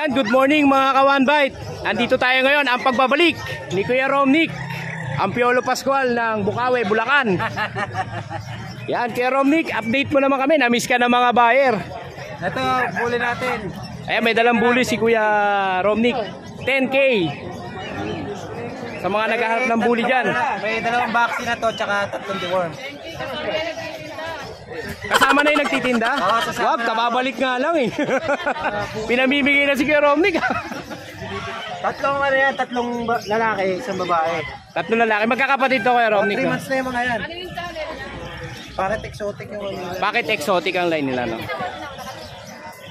Yan, good morning mga ka-One Bite. Andito tayo ngayon, ang pagbabalik ni Kuya Romnick, ang Piolo Pascual ng Bukawi, Bulacan. Yan, Kuya Romnick, update mo naman kami. Na-miss ka ng mga buyer. Ito, bully natin. Ayan, may dalang bully si Kuya Romnick. 10K. Sa mga naghahanap ng bully dyan. May dalawang vaccine na to, tsaka tatlong deworm. Kasama na yung nagtitinda? kasama. Wag, kababalik nga lang eh. Pinamimigay na si Kuya Romnick. Tatlong ano yan, tatlong lalaki, isang babae. Tatlong lalaki. Magkakapatid to Kuya Romnick. 3 months na yung mga yan. Bakit exotic yung mga. Bakit exotic ang line nila, no?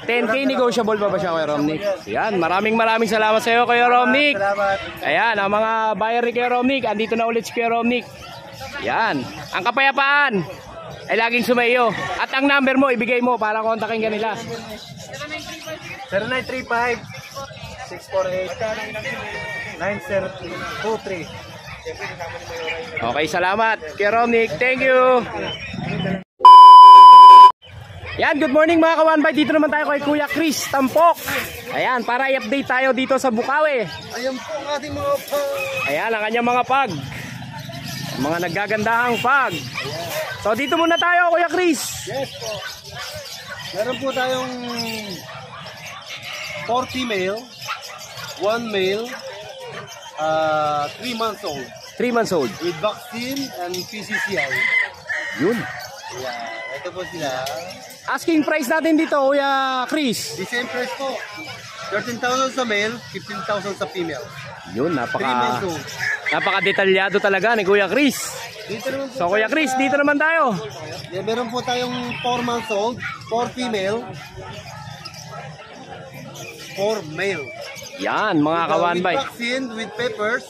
10K negotiable pa ba siya, Kuya Romnick? Yan, maraming salamat sa iyo, Kuya Romnick. Salamat. Ayan, ang mga buyer ni Kuya Romnick, andito na ulit si Kuya Romnick. Yan, ang kapayapaan ay laging sumayo. At ang number mo, ibigay mo para kontakin ka nila. 0935-648-9023. Okay, salamat, Kuya Romnick. Thank you. Yan, good morning mga ka-One Bite. Dito naman tayo kay Kuya Chris Tampok. Ayan, para i-update tayo dito sa Bukawi. Ayan po ang ating mga pag. Ayan, ang kanyang mga pag. Mga naggagandahang pag. So dito muna tayo, Kuya Chris. Yes po. Meron po tayong 4 female, 1 male, 3 months old 3 months old. with vaccine and PCCI. Yun. Yeah, ito po sila. Asking price natin dito, Kuya Chris. The same price po. 13,000 sa male, 15,000 sa female. Yun, 3 months old. napaka-detalyado talaga ni Kuya Chris. Dito naman po So Kuya Chris, dito naman tayo. Yeah, meron po tayong 4 months old, 4 female, 4 male. Yan, mga ka-One With Bite. vaccine, with papers.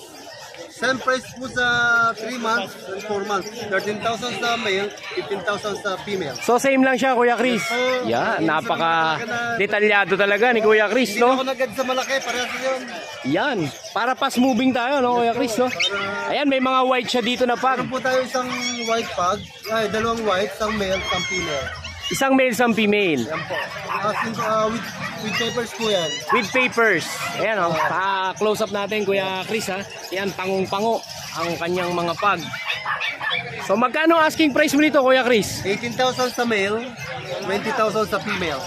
Same price po sa 3 months and 4 months. 13,000 sa male, 15,000 sa female. So same lang siya, Kuya Chris. Yan, napaka-detalyado talaga ni Kuya Chris, Hindi no? ako nagad sa malaki, parehas yun. Yan, para fast moving tayo, no, Kuya Chris, no? Ayan, may mga white siya dito na pag. Meron po tayo isang white pug, ay dalawang white, isang male, isang female. Isang male, isang female. Yan po. With papers po yan. With papers. Ayan, oh, pa-close up natin, Kuya Chris, ha? Yan, pangong-pango ang kanyang mga pag. So magkano asking price mo nito, Kuya Chris? 18,000 sa male, 20,000 sa female.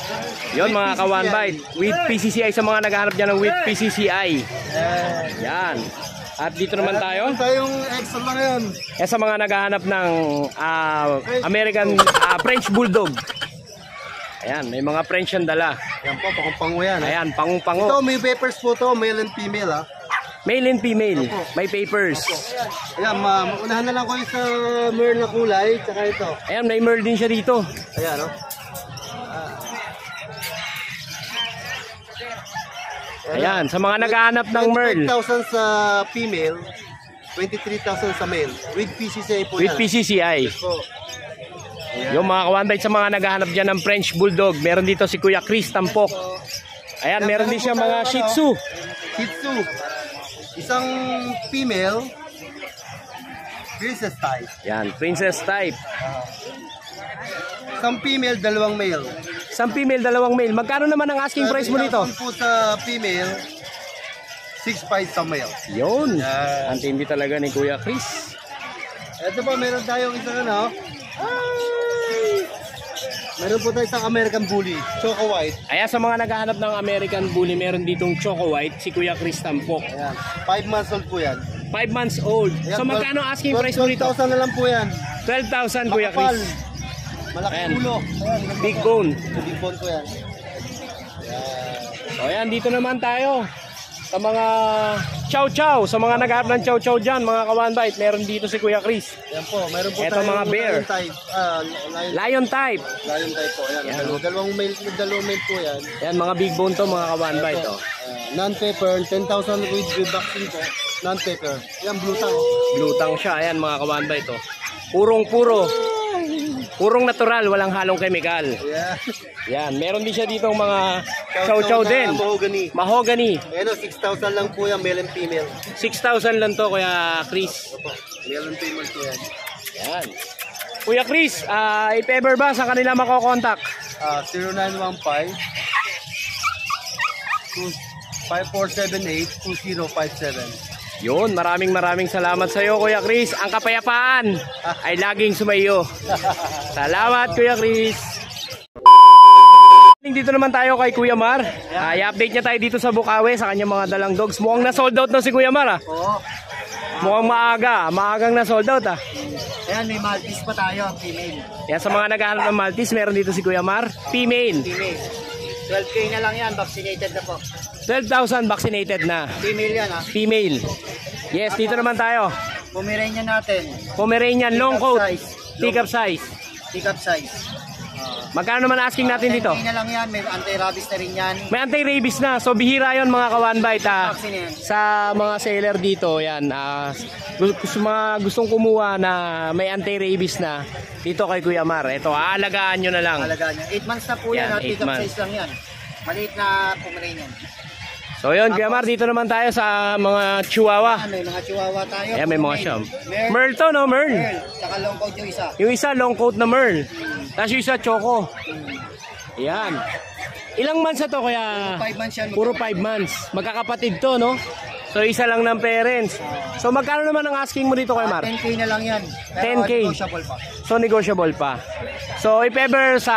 Yon, With mga ka-One PCCI. Bite. With PCCI, sa mga naghahanap dyan ng with PCCI. Yan. At dito naman tayo. Meron tayong extra lang ngayon. Yan sa mga naghahanap ng American French Bulldog. Ayan, may mga French ang dala. Yan po, pakong-pango yan. Ayan, pangung-pango. Ito, may papers po to, male and female ha. Male and female. May papers. Ayan, unahan na lang ko yung sa merl na kulay, tsaka ito. Ayan, may merl din siya dito. Ayan, no? Ayan, sa mga naghahanap ng merl. 25,000 sa female, 23,000 sa male. With PCCI po With yan. PCCI. Po. Yung mga ka-One Bite, sa mga naghahanap dyan ng French Bulldog. Meron dito si Kuya Chris Tampok. Ayan, meron din siya mga Shih Tzu. Shih Tzu. Isang female, princess type. Yan, princess type. Isang female, dalawang male. Isang female, dalawang male. Magkano naman ang asking price mo nito? 30,000 po sa female, 6,500 sa male. Yun. Yan. Ang tindi talaga ni Kuya Chris. Ito po, meron tayong isang ano. Meron po tayong isang American Bully, Choco White. Ayan, sa mga naghahanap ng American Bully, meron ditong Choco White, si Kuya Chris Tampok. Ayan, 5 months old po yan. 5 months old. Ayan, So magkano asking price mo nito? 12,000 na lang po yan. 12,000, Kuya Makapal. Chris. Malaki Ayan. ulo. Ayan, Big bone. big bone po yan. O ayan, dito naman tayo sa mga chow chow, sa mga naghahanap ng chow chow dyan, mga ka-One Bite, meron dito si Kuya Chris. Yan po, meron po Eto, tayong mga bear. lion type. Lion type. Lion type po. Ayan, Yan. dalawang male po yan. Ayan, mga big bone to, mga ka-One Bite. Oh. Non-paper, 10,000 with vaccine po. Non-paper. Yan, blue tang. Blue tang siya, ayan mga ka-One Bite. Oh. Purong natural, walang halong chemical. Yeah. Yan, meron din siya dito mga chow-chow din. Mahogany. Mahogany. Ayan o, 6,000 lang po yan, male and female. 6,000 lang to, Kuya Chris. Opo, male and female po yan. Yan. Kuya Chris, if ever ba sa kanila makokontak? 0915 5478-2057. Yun, maraming salamat sa iyo, Kuya Chris. Ang kapayapaan ay laging sumayo. Salamat, Kuya Chris. Dito naman tayo kay Kuya Mar. I-update niya tayo dito sa Bukawi sa kanyang mga dalang dogs. Mukhang na-sold out na si Kuya Mar, ah. Oo. Mukhang maagang na-sold out, ah. Ayan, may Maltese pa tayo, female. Yan, sa mga naghahanap ng Maltese, meron dito si Kuya Mar. Female. Female. 12K na lang yan, vaccinated na po. 12,000 vaccinated na. Female yan, ha. Female. Yes, dito naman tayo. Pomeranian natin. Pomeranian long coat. Size. Pick-up size. Pick-up size. Magkano naman asking natin dito? 10K na lang yan, may anti-rabies na rin yan. May anti-rabies na. So bihira 'yon mga ka-one bite, ah. Vaccine yan. Sa mga seller dito, yan. Mga gustong kumuha na may anti-rabies na dito kay Kuya Mar. Ito, aalagaan nyo na lang. Alagaan yan. 8 months na po yan, Yan, at 8 pick-up months. size lang yan. Maliit na Pomeranian. So yun, Kuya Mar, dito naman tayo sa mga chihuahua. May mga chihuahua tayo. Ayan, may mga Merl. siyam. Merl. Merl to, no? Merl. Merl. Tsaka long coat yung isa. Yung isa, long coat na Merl. Tapos yung isa, choco. Ayan. Ilang months na to, Kuya? 5 months yan. Puro 5 months. Magkakapatid to, no? So isa lang ng parents. So magkano naman ang asking mo dito, Kuya Mar? 10K na lang yan. 10K. Negotiable pa. So negotiable pa. So if ever sa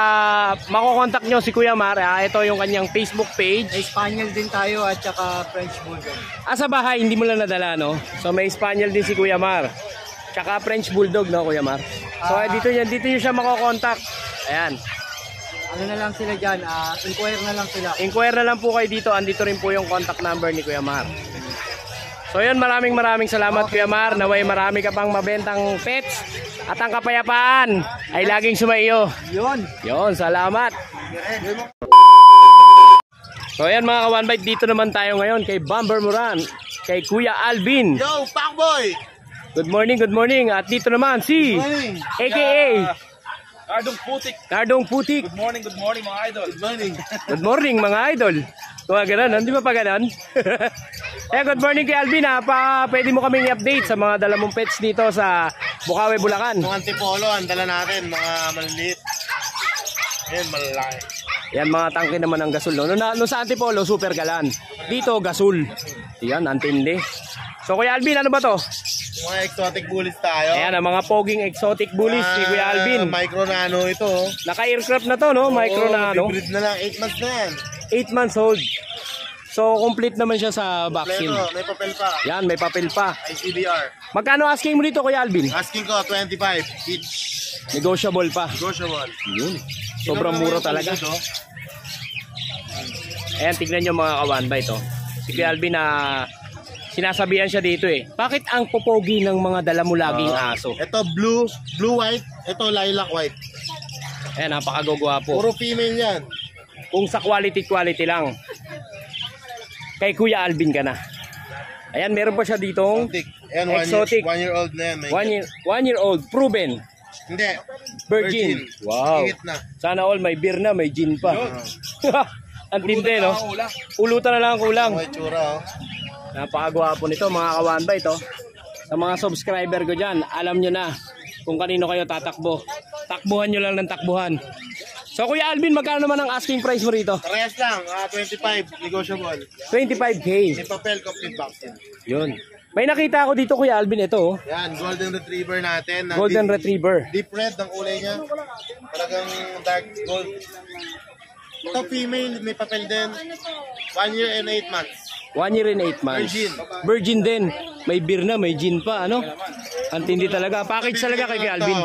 makokontak nyo si Kuya Mar, ito yung kanyang Facebook page. May Spaniel din tayo at saka French Bulldog. Sa bahay, hindi mo lang nadala, no? So may Spaniel din si Kuya Mar. Tsaka French Bulldog, no, Kuya Mar? So dito nyo siya makokontak. Ayan. Ano na lang sila dyan, inquire na lang sila. Inquire na lang po kayo dito. Andito rin po yung contact number ni Kuya Mar. So yun, maraming salamat, Kuya Mar. Naway marami ka pang mabentang pets. At ang kapayapaan ay laging sumaiyo. Yun. Yun, salamat. So ayan mga ka-one bite, dito naman tayo ngayon kay Bomber Moran, kay Kuya Alvin. Yo, Pacboy! Good morning. At dito naman si Morning. AKA Cardong Putik. Cardong Putik. Good morning mga idol. Good morning. Good morning mga idol. Kung gano'n, hindi ba pa gano'n? Good morning kay Alvin, ha. Pwede mo kaming i-update sa mga dala mong pets dito sa Bukawi, Bulacan. Mga antipolo, ang dala natin, mga maliliit. Ayan, malalaki. Yan, mga tangke naman ng gasol. No sa Antipolo, super galan. Dito, gasol. Yan, antindi. So Kuya Alvin, ano ba to? Mga exotic bullies tayo. Ayan, ang mga poging exotic bullies ni Kuya Alvin. Micro nano ito. Oh. Naka-aircraft na to, no? Micro na, no? Hybrid na lang, 8 months na yan. 8 months old. So, complete naman siya sa vaccine. Kompleto, may papel pa. Yan, may papel pa. ICBR. Magkano asking mo dito, Kuya Alvin? Asking ko, 25 each. Negotiable pa. Negotiable. Yun. Sobrang mura talaga. Ayan, tignan nyo mga ka-one bite, oh. Si Kuya Alvin na sinasabihan siya dito, eh. Bakit ang popogi ng mga dala mo laging aso? Ito blue white. Ito lilac white. Ayan, napakagugwapo. Puro female yan. Kung sa quality lang. Kay Kuya Alvin ka na. Ayan, meron pa siya ditong Exotic. Ayan, exotic. 1 year old na yan. May 1 year old, proven. Hindi. Virgin. Wow. Ingit na. Sana all may beer na, may gin pa. Ang tindi, no? Ulutan na lang ang kulang. May tsura, oh. Napakagwapo nito mga ka-one bite, oh. Sa mga subscriber ko dyan, alam nyo na kung kanino kayo tatakbo. Takbuhan nyo lang ng takbuhan. So Kuya Alvin, magkano naman ang asking price mo rito? Parehas lang, 25, negotiable. 25K. May papel, complete vaccine. Yun. May nakita ako dito Kuya Alvin, ito, oh. Yan, golden retriever natin. Golden Retriever. Deep red ang kulay niya. Talagang dark gold. Ito female, may papel din. 1 year and 8 months. 1 year and 8 months. Virgin. Virgin din. May beer na, may gin pa, ano? Ang tindi talaga. Package talaga kay Alvin.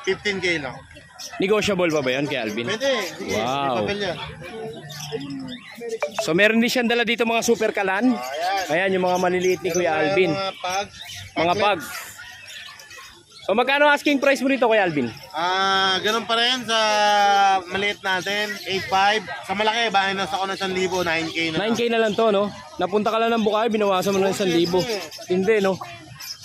15K lang. Negotiable pa ba yan kay Alvin? Pwede. Sige, Wow. may papel yan. So meron din siyang dala dito mga super kalan. Ayan yung mga maliliit ni Kuya Alvin. Mga pag. Mga pag. So magkano asking price mo dito Kuya Alvin? Ganun pa rin sa maliit natin, 8.5. Sa malaki, bahay na sa ako ng 1,000, 9K na. 9K na lang to, no? Napunta ka lang ng Bukawi, binawasan mo ng 1,000. Hindi, no?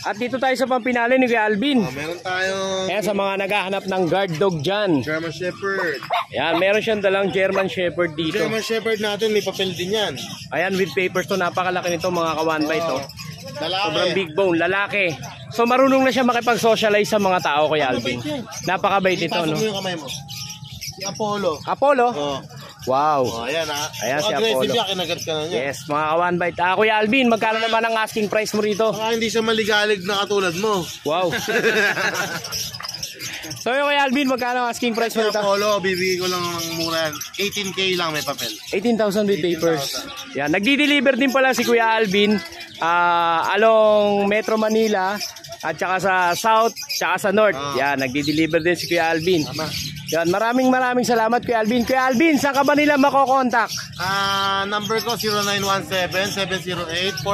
At dito tayo sa Pampinali ni Kuya Alvin. Meron tayong Ayan sa mga naghahanap ng guard dog dyan. German Shepherd. Ayan, meron siyang dalang German Shepherd dito. German Shepherd natin, may papel din yan. Ayan, with papers to, napakalaki nito mga ka-one bite to. Lalaki. Sobrang big bone, lalaki. So marunong na siya makipag-socialize sa mga tao Kuya Alvin. Napakabait ito, Ipasok no? mo yung kamay mo. Si Apollo. Apollo? Oh. Wow. Oh, ayan ha. Ayan si Aggressive Apollo. yan, kinagat ka na niya. Yes, mga ka-one bite. Kuya Alvin, magkano naman ang asking price mo rito? Baka hindi siya maligalig na katulad mo. Wow. So yung Kuya Alvin, magkano ang asking price mo Sa rito? Apollo, bibigay ko lang ng mura yan. 18K lang may papel. 18,000 with papers. Yan, nagdi-deliver din pala si Kuya Alvin along Metro Manila at saka sa South, saka sa North. Yan, nagdi-deliver din si Kuya Alvin. Yan, maraming salamat Kuya Alvin. Kuya Alvin, saan ka ba nila makokontak? Number ko 0917-708-4470.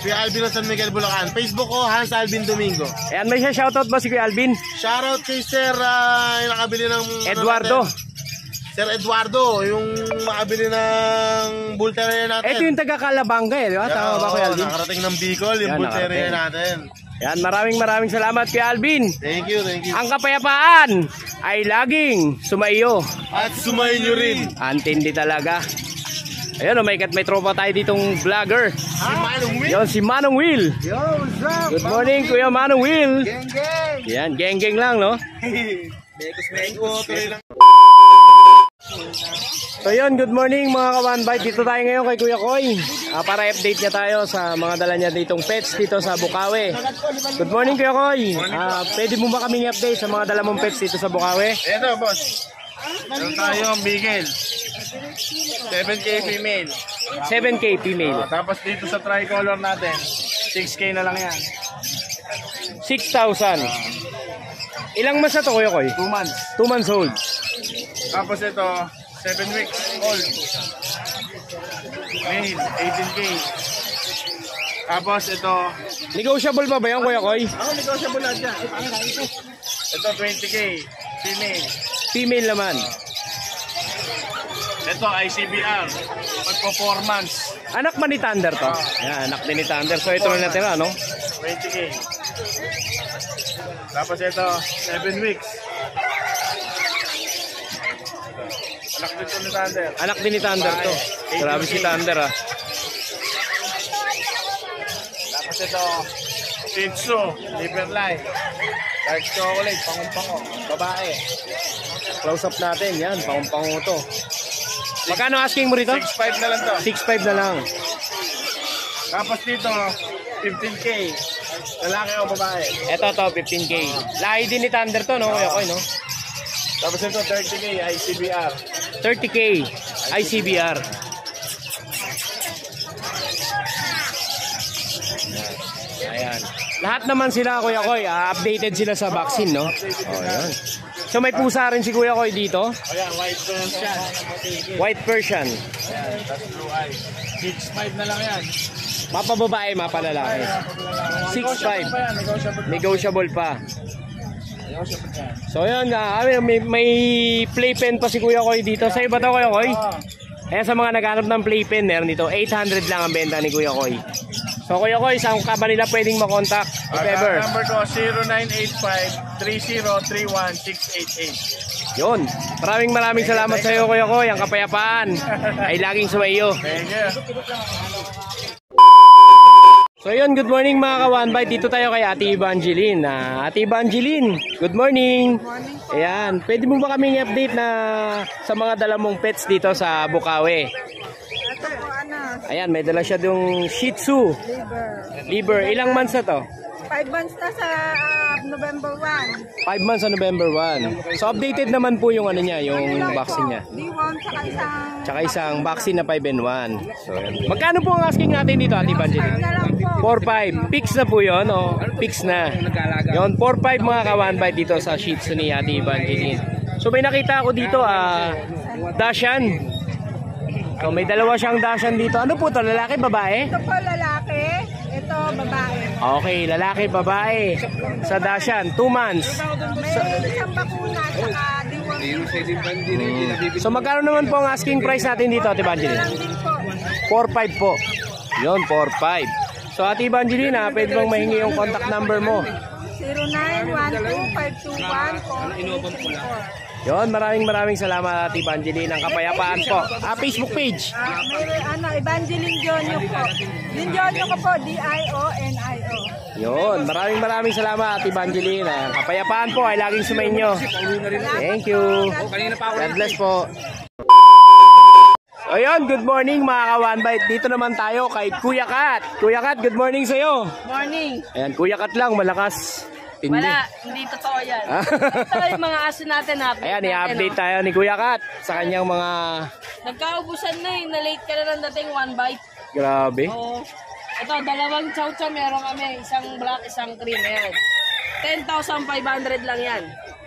Kuya Alvin ng San Miguel, Bulacan. Facebook ko, Hans Alvin Domingo. Ayan, may siya shoutout ba si Kuya Alvin? Shoutout kay Sir, yung nakabili ng... Eduardo. Sir Eduardo, yung makabili ng bull terrier natin. Ito yung taga-Calabanga eh, di ba? Tama ba Kuya Alvin? Nakarating ng Bicol, yung Yan, bull terrier natin. Yan, maraming salamat Kuya Alvin. Thank you, thank you. Ang kapayapaan ay laging sumaiyo. At sumayin nyo rin. Antindi talaga. Ayun, may tropa tayo ditong vlogger. Si Manong Will. Yon, si Manong Will. Yo, what's up? Good morning, Kuya Manong Will. Geng, geng. Yan, geng-geng lang, no? Tuloy lang. So yun, good morning mga ka-one bite. Dito tayo ngayon kay Kuya Koy para update niya tayo sa mga dala niya ditong pets dito sa Bukawi. Good morning Kuya Koy. Pwede mo ba kaming update sa mga dala mong pets dito sa Bukawi? Ito, boss. Meron tayong bigel. 7K female. 7K female. Tapos dito sa tricolor natin, 6K na lang yan. 6,000. Ilang months na to Kuya Koy? 2 months. 2 months old. Tapos ito, 7 weeks old. Male, 18K. Tapos ito, Negotiable pa ba yan Kuya Koy? negotiable lahat yan. Ito, 20K. Female. Female naman. Ito, ICBR. Pagpo 4 months. Anak ba ni Thunder to? Yan, anak din ni Thunder. So ito na natira, no? 20K. Tapos ito, 7 weeks. Anak dito ni Thunder. Anak din ni Thunder to. Grabe si Thunder ah. Tapos ito, Shih Tzu, liver line. Dark chocolate, pango-pango. Babae. Close up natin, yan. Pangumpango to. Magkano asking mo rito? 6'5 na lang to. 6.5 na lang. Tapos dito, 15K. Lalaki o babae. Ito to, 15K. Lahi din ni Thunder to, no? Kuya Koy, no? Tapos ito, 30K, ICBR. 30K. ICBR. Ayan. Lahat naman sila, Kuya Koy, updated sila sa vaccine, no? Oh, yan. So may pusa rin si Kuya Koy dito. Ayan, white Persian. White Persian. Ayan, tapos blue eye. 6'5 na lang yan. Mapababae, mapalalaki. 6'5. Pa yan, negotiable. Negotiable pa. Negotiable yan. So yun, may playpen pa si Kuya Koy dito. Sa iba to Kuya Koy? Kaya sa mga naghanap ng playpen, meron dito. 800 lang ang benta ni Kuya Koy. So Kuya Koy, saan ka ba nila pwedeng makontak? If ever. Number ko, 0985-3031-688. Yun. Maraming salamat sa iyo Kuya Koy. Ang kapayapaan ay laging sumaiyo. Thank you. So yun, good morning mga ka-one bite. Dito tayo kay Ate Evangeline. Ate Evangeline, good morning. Ayan, pwede mo ba kaming update na sa mga dala mong pets dito sa Bukawi? Ayan, may dala siya yung Shih Tzu. Liver. Ilang months na to? 5 months na sa November 1. 5 months sa November 1. So updated naman po yung ano niya, yung vaccine niya. D1 Tsaka isang vaccine na 5-in-1. So, magkano po ang asking natin dito, Ate Evangeline? na lang po. 4-5. Fix na po yun, o? Fix na. Yun, 4-5 mga ka-one bite dito sa Shih Tzu ni Ate Evangeline. So may nakita ako dito, Dashan. So may dalawa siyang Dashan dito. Ano po to, lalaki, babae? Ito po lalaki, ito babae. Okay, lalaki, babae. Sa Dashan, 2 months. May isang bakuna saka D1. So magkano naman po ang asking price natin dito, Ate Evangeline? Lang din po. 4-5 po. Yun, 4-5. So Ate Evangeline, pwede bang mahingi yung contact number mo? 0912-521-484. Yun, maraming salamat Ate Evangeline. Ang kapayapaan po. Facebook page. May Evangeline Jonyo po. Yung Jonyo ko po, D-I-O-N-I-O. Yun, maraming salamat, Evangeline. Kapayapaan po ay laging sumainyo. Thank you. God bless po. So yun, good morning mga ka-One Bite. Dito naman tayo kay Kuya Kat. Kuya Kat, good morning sa'yo. Morning. Ayan, Kuya Kat lang, malakas. Tindi. Wala, hindi totoo yan. Ito yung mga aso natin. Ayan, i-update tayo ni Kuya Kat sa kanyang mga... Nagkaubusan na eh. Na-late ka na ng dating One Bite. Grabe. Oo. Ito, dalawang chow-chow meron kami. Isang black, isang cream. Ayan. 10,500 lang yan.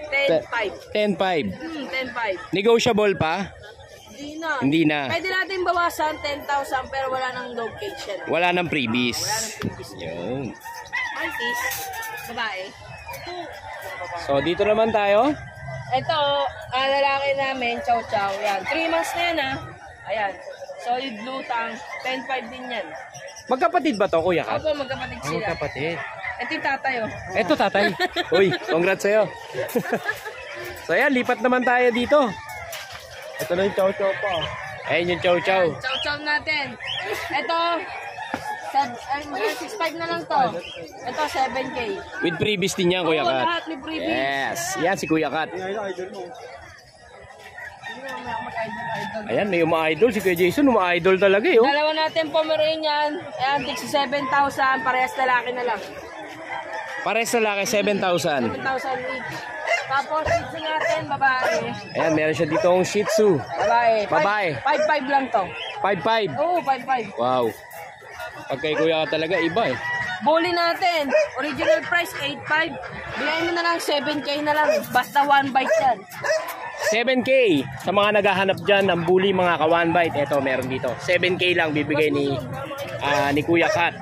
10,500. 10.5. 10,500. Negotiable pa? Hindi na. Hindi na. Pwede natin bawasan 10,000 pero wala nang dog cage yan. Wala nang freebies. Wala nang freebies. Yun. Maltese. Babae. So dito naman tayo. Ito, lalaki namin, chow chow. Yan. 3 months na yan ha. Ayan. Solid lutang. 10,500 din yan. Magkapatid ba to, Kuya Kat? Opo, magkapatid sila. Magkapatid. Ito yung tatay oh. Eto tatay. Uy, congrats sa'yo. So ayan, lipat naman tayo dito. Ito na yung chow chow pa. Ayun yung chow chow. Chow chow natin. Ito, 6,500 na lang to. Ito, 7K. With freebies din yan, Kuya Oo, Kat. lahat may freebies. Yes, yan si Kuya Kat. Hindi naman ako mag-idol. Ayan, may uma-idol. Si Kuya Jason, uma-idol talaga eh. Oh. Dalawa natin Pomeranian. Ayan, tig 7,000. Parehas lalaki na lang. Pares na laki, 7,000. 7,000 each. Tapos, ito natin, babae. Ayan, meron siya dito ang Shih Tzu. Babae. Babae. 5,500 lang to. 5,500. Oo, 5,500. Wow. Pag kay Kuya Kat talaga, iba eh. Bully natin. Original price, 8,500. Bilayin mo na lang, 7K na lang. Basta one bite yan. 7K sa mga naghahanap dyan ng bully mga ka-One Bite. Ito, meron dito. 7K lang bibigay ni Kuya Kat.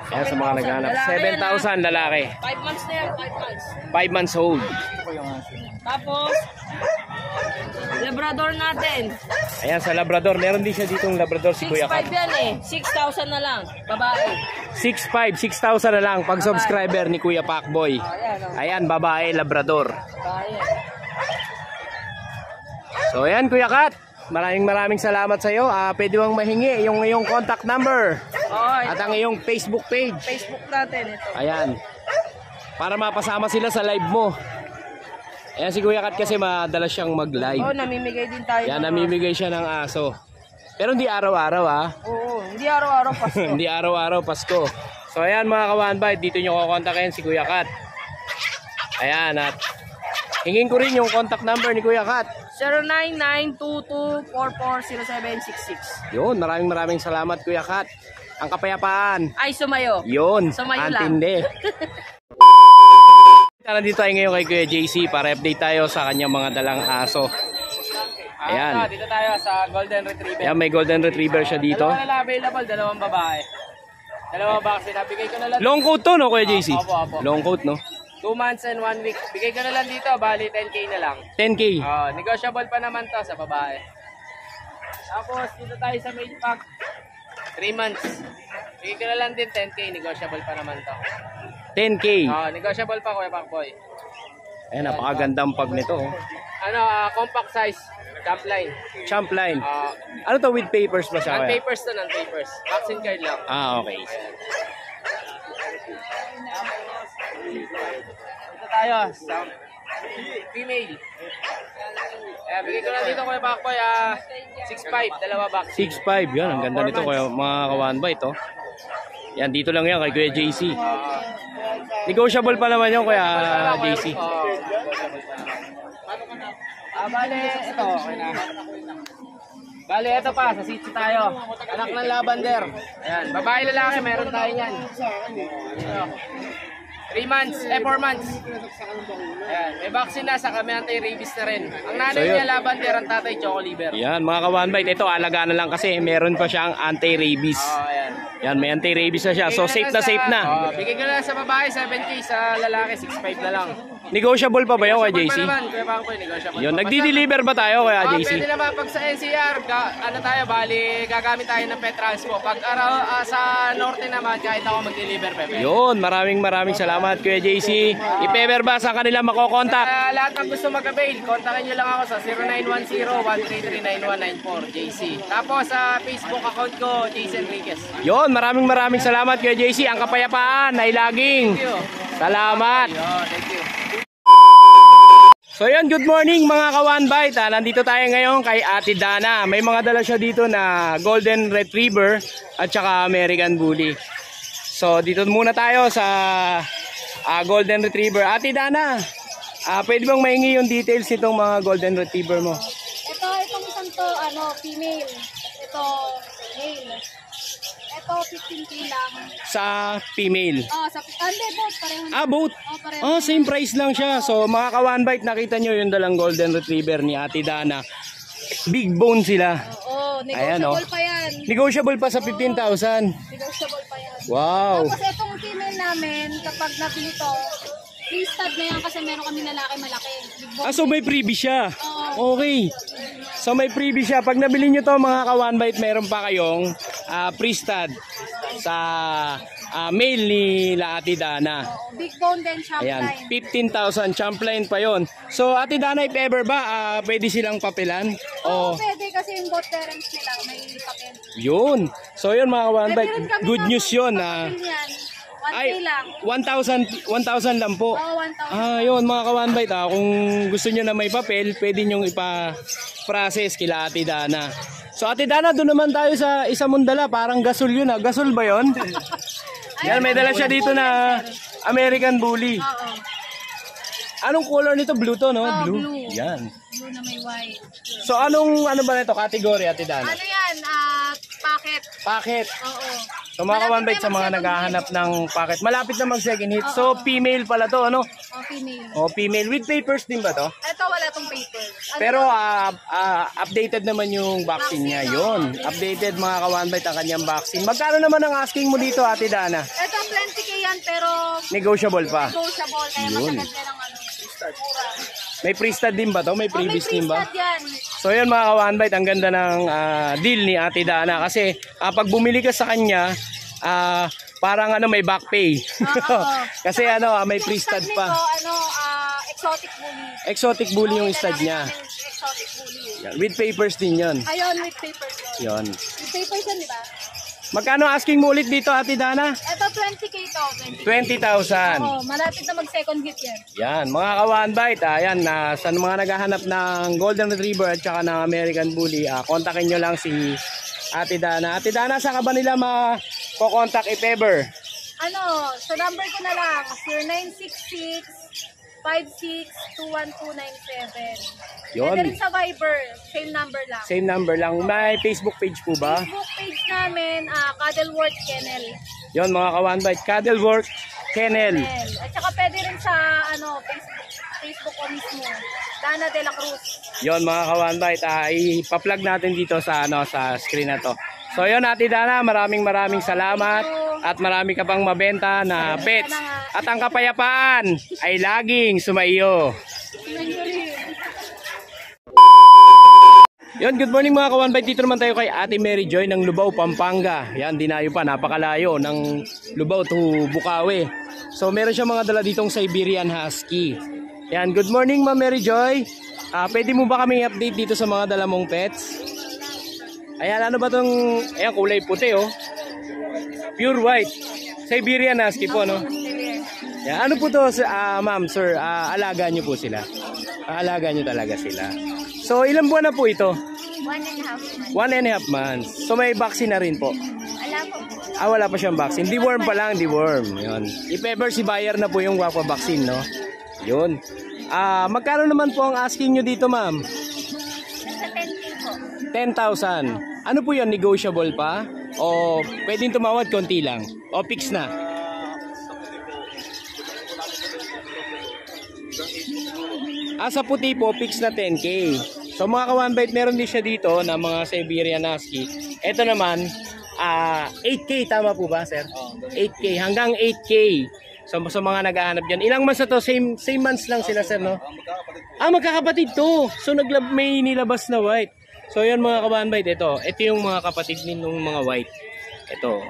Ayan, sa mga naghahanap. 7,000 lalaki. 5 months na yan, 5 months. 5 months old. Tapos, Labrador natin. Ayan, sa Labrador. Meron din siya ditong Labrador si Kuya Kat. 6,500 yan eh. 6,000 na lang. Babae. 6,000 na lang pag subscriber ni Kuya Pacboy. Ayan, Ayan, babae, Labrador. babae. So ayan, Kuya Kat. Maraming salamat sa iyo. Pwede bang mahingi yung iyong contact number Oo, at ang iyong Facebook page. Facebook natin ito. Ayan. Para mapasama sila sa live mo. Ayan si Kuya Kat kasi madalas siyang mag-live. Oo, namimigay din tayo. Yan, ng namimigay siya ng aso. Pero hindi araw-araw Oo, hindi araw-araw Pasko. Hindi araw-araw Pasko. So ayan mga ka-One Bite, dito nyo kukontakin si Kuya Kat. Ayan, at hingin ko rin yung contact number ni Kuya Kat. 0992440766. Yun, maraming salamat Kuya Kat. Ang kapayapaan. Ay, sumayo. Yun, Sumayo lang. antindi. Nandito tayo ngayon kay Kuya JC para update tayo sa kanyang mga dalang aso. Ayan. Dito tayo sa Golden Retriever. Ayan, may Golden Retriever siya dito. Dalawa na lang available, dalawang babae. Dalawang vaccine. Bigay ko na lang. Long coat to, no, Kuya JC? Opo. Long coat, no? 2 months and 1 week. Bigay ko na lang dito, bali 10K na lang. 10K. Negotiable pa naman to sa babae. Tapos dito tayo sa main pack. 3 months. Bigay ko na lang din 10K, negotiable pa naman to. 10K. Negotiable pa, Kuya Pacboy. Ayan, napakagandang pag nito. Oh. Compact size, top line. Champ line. Ano to, with papers ba siya? Kuya? Non-papers to, non-papers. Vaccine card lang. Okay. Dito tayo sa female. Bigay ko lang dito Kuya Pacboy, 6'5", dalawa box. 6'5", yan. Ang ganda nito, Kuya, mga ka-One Bite, oh. Yan, dito lang yan kay Kuya JC. Negotiable pa naman yun, Kuya JC. Bale, ito. Okay na. Bale, ito pa. Sa sitio tayo. Anak ng lavender. Ayan. Babae lalaki. Meron tayo yan. 3 months. 4 months. Ayan. May vaccine na. Saka may anti-rabies na rin. Ang nanay So, yun. niya lavender. Ang tatay choco liver. Yan, mga ka-One Bite. Ito, alaga na lang kasi meron pa siyang anti-rabies. Ayan. Yan, may anti-rabies na siya. So, safe na safe na. Bigay ko na lang sa babae. 7K. Sa lalaki. 6'5" na lang. Negotiable pa ba yun kay JC? Pa naman, Kuya Bangboy, negotiable. Yun, nagdi-deliver ba tayo kaya JC? Pwede naman pag sa NCR, ano tayo, bali, gagamit tayo ng pet transpo. Pag sa norte naman, kahit ako mag-deliver, Pepe. Yun, maraming salamat Kuya JC. I-paper ba sa kanila makokontak? Lahat ng gusto mag-avail, kontakin nyo lang ako sa 0910-133-9194, JC. Tapos sa Facebook account ko, JC Enriquez. Yun, maraming salamat Kuya JC. Ang kapayapaan ay laging. Thank you. Salamat. Thank you. So yun, good morning mga ka-One Bite. Nandito tayo ngayon kay Ate Dana. May mga dala siya dito na Golden Retriever at saka American Bully. So dito muna tayo sa Golden Retriever. Ate Dana, pwede bang maingi yung details nitong mga Golden Retriever mo? Itong isang to, female. Ito, male. Ito, 15K lang. Sa female. Both, pareho. Both? Pareho. Same price lang siya. So mga ka-One Bite, nakita nyo yung dalang Golden Retriever ni Ate Dana. Big bone sila. Oo, Ayan, negotiable pa yan. Negotiable pa sa 15,000. Negotiable pa yan. Wow. Tapos itong female namin, kapag nabili to, free stud na yan kasi meron kami lalaki malaki. Big bone. So may freebie siya. Oo. Okay. So may freebie siya. Pag nabili nyo to mga ka-One Bite, meron pa kayong free stud sa male ni Ate Dana. Oo, big bone din, champ Ayan, line. 15,000 champ line pa yon. So Ate Dana, if ever ba, pwede silang papilan? Oo, pwede kasi yung both parents nila may papel. Yun. So yun mga ka-One Bite, Meron kami good ng news yun. papel yan. 1K Ay, lang. 1,000 lang po. Oo, 1,000. Yun mga ka-One Bite, kung gusto nyo na may papel, pwede nyo ipa-process kila Ate Dana. So Ate Dana, doon naman tayo sa isa mong dala, parang gasol yun. Gasol ba yun? Yan, may dala siya dito na American Bully. Oo. Anong color nito? Blue to, no? Blue. Yan. Blue na may white. So ano ba nito? Category, Ate Dana? Ano yan? Packet. Packet. Oo. So mga ka-One Bite, sa mga Malapit na naghahanap ng packet, malapit na mag-second hit. So female pala to, ano? Female. Female. With papers din ba to? Ito wala tong papers. Pero updated naman yung vaccine niya. Yun. Updated mga ka-One Bite ang kanyang vaccine. Magkano naman ang asking mo dito, Ate Dana? Ito 20K yan pero Negotiable pa. negotiable kaya Yun. matagal din ang mura. May pre-stud din ba to? May previous din ba? May free stud yan. So yun mga ka-One Bite, ang ganda ng deal ni Ate Dana. Kasi pag bumili ka sa kanya, parang may back pay. Kasi may free stud pa. Nito, exotic bully. Exotic bully yung stud niya. Exotic bully. Yan. With papers din yun. Ayun, with papers yun. Yun. With papers yun, di ba? Magkano asking mo ulit dito, Ate Dana? Ito 20K to. 20,000. Malapit na mag-second hit yan. Yan, mga ka-One Bite, ayan, sa mga naghahanap ng Golden Retriever at saka ng American Bully, kontakin nyo lang si Ate Dana. Ate Dana, saan ka ba nila mako-contact if ever? Sa number ko na lang, 0966-56-21297. Yun. Pwede rin sa Viber, same number lang. Same number lang. May Facebook page po ba? Facebook page namin, Cuddleworth Kennel. Yon mga ka-One Bite, Cuddleworth Kennel. At saka pwede rin sa Facebook ko mismo, Dana de la Cruz. Yon mga ka-One Bite, ipa-plug natin dito sa sa screen na to. So yon, Ate Dana, maraming salamat at marami ka pang mabenta na pets. At ang kapayapaan ay laging sumaiyo. Yon, good morning mga ka-One Bite. Dito naman tayo kay Ate Mary Joy ng Lubao, Pampanga. Yan, dinayo pa, napakalayo ng Lubao to Bukawi. So meron siya mga dala ditong Siberian Husky. Yan, good morning Ma'am Mary Joy. Pwede mo ba kaming update dito sa mga dala mong pets? Ayan, ano ba tong, ayan, kulay puti oh. Pure white. Siberian Husky po, no? Yan, ano po to, ma'am, sir, alaga nyo po sila? Alaga nyo talaga sila. So, ilang buwan na po ito? 1.5 months. 1.5 months. So, may vaccine na rin po? Wala po. Wala pa siyang vaccine. Deworm pa lang, deworm. Yun. If ever si buyer na po yung vaccine, no? Yun. Magkano naman po ang asking nyo dito, ma'am? Nasa 10K po. 10,000. Ano po yun? Negotiable pa? O pwedeng tumawad konti lang? O fix na? Sa puti po, fix na 10K. So mga ka-One Bite, meron din siya dito na mga Siberian Husky. Ito naman, 8K, tama po ba, sir? 8K, hanggang 8K. So, sa mga naghahanap dyan. Ilang months na to? Same months lang sila, sir, no? Magkakapatid to. So, may nilabas na white. So, yan mga kabahan bite. Ito yung mga kapatid nitong mga white. Ito.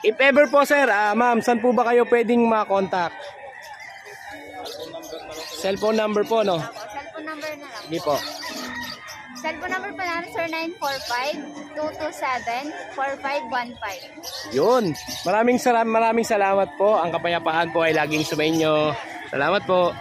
If ever po, sir, ma'am, saan po ba kayo pwedeng makontak? Cellphone number po, no? Cellphone number na lang. Hindi po. Cellphone number pa namin, 0945-227-4515. Yun. Maraming salamat po. Ang kapayapaan po ay laging sumainyo. Salamat po.